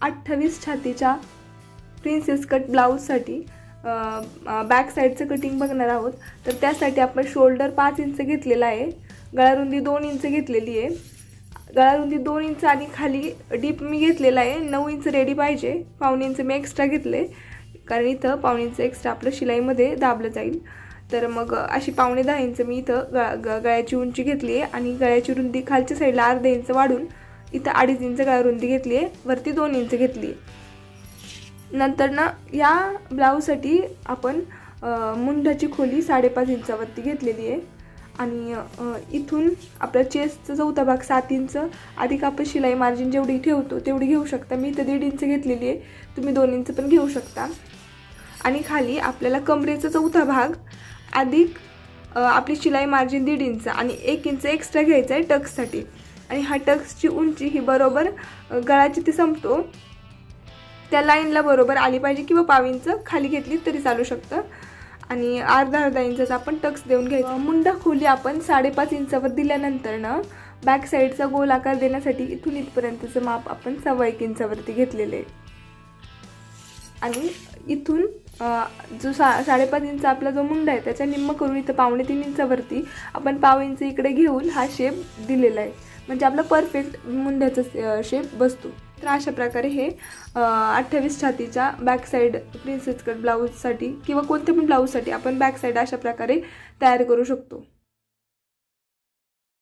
28 छातीच्या princess cut ब्लाऊजसाठी back साईडचं cutting बघणार आहोत. तर त्यासाठी आपण शोल्डर 5 इंच घेतलेला आहे, गळारुंदी 2 इंच घेतलेली आहे. गळारुंदी 2 इंच आणि खाली डीप मी घेतलेला आहे 9 इंच रेडी पाहिजे. पावणे इंच मी एक्स्ट्रा घेतले, कारण इथं पावणे इंच एक्स्ट्रा आपलं शिलाईमध्ये दाबलं जाईल. तर मग अशी 9.5 इंच मी इथं गळ्याची उंची घेतली आहे आणि गळ्याची रुंदी खालच्या साईडला अर्धा इंच वाढून इथं 2.5 इंच गळारुंदी घेतली आहे, वरती 2 इंच घेतली आहे. नंतर ना या ब्लाऊजसाठी आपण मुंढाची खोली 5.5 इंचावरती घेतलेली आहे आणि इथून आपल्या चेस्टचा चौथा भाग 7 इंच अधिक आपण शिलाई मार्जिन जेवढी ठेवतो तेवढी घेऊ शकता. मी इथं 1.5 इंच घेतलेली आहे, तुम्ही 2 इंच पण घेऊ शकता. आणि खाली आपल्याला कमरेचा चौथा भाग अधिक आपली शिलाई मार्जिन 1.5 इंच आणि 1 इंच एक्स्ट्रा घ्यायचा आहे टक्ससाठी. आणि हा टक्सची उंची ही बरोबर गळा जिथे संपतो त्या लाईनला बरोबर आली पाहिजे, किंवा 1.5 इंच खाली घेतली तरी चालू शकतं. आणि अर्धा इंचाचा आपण टक्स देऊन घ्यायचा. मुंडा खोली आपण 5.5 इंचावर दिल्यानंतर ना बॅक साईडचा गोल आकार देण्यासाठी इथून इथपर्यंतचं माप आपण 1.25 इंचावरती घेतलेलं आहे. आणि इथून जो 5.5 इंच आपला जो मुंडा आहे त्याच्या निम्म करून इथं 2.25 इंचावरती आपण 1.5 इंच इकडे घेऊन हा शेप दिलेला आहे, म्हणजे आपला परफेक्ट मुंड्याचा शेप बसतो. तर अशा प्रकारे हे 28 छातीच्या बॅक साईड प्रिन्सेस कट ब्लाऊजसाठी किंवा कोणत्या पण ब्लाऊजसाठी आपण बॅक साईड अशा प्रकारे तयार करू शकतो.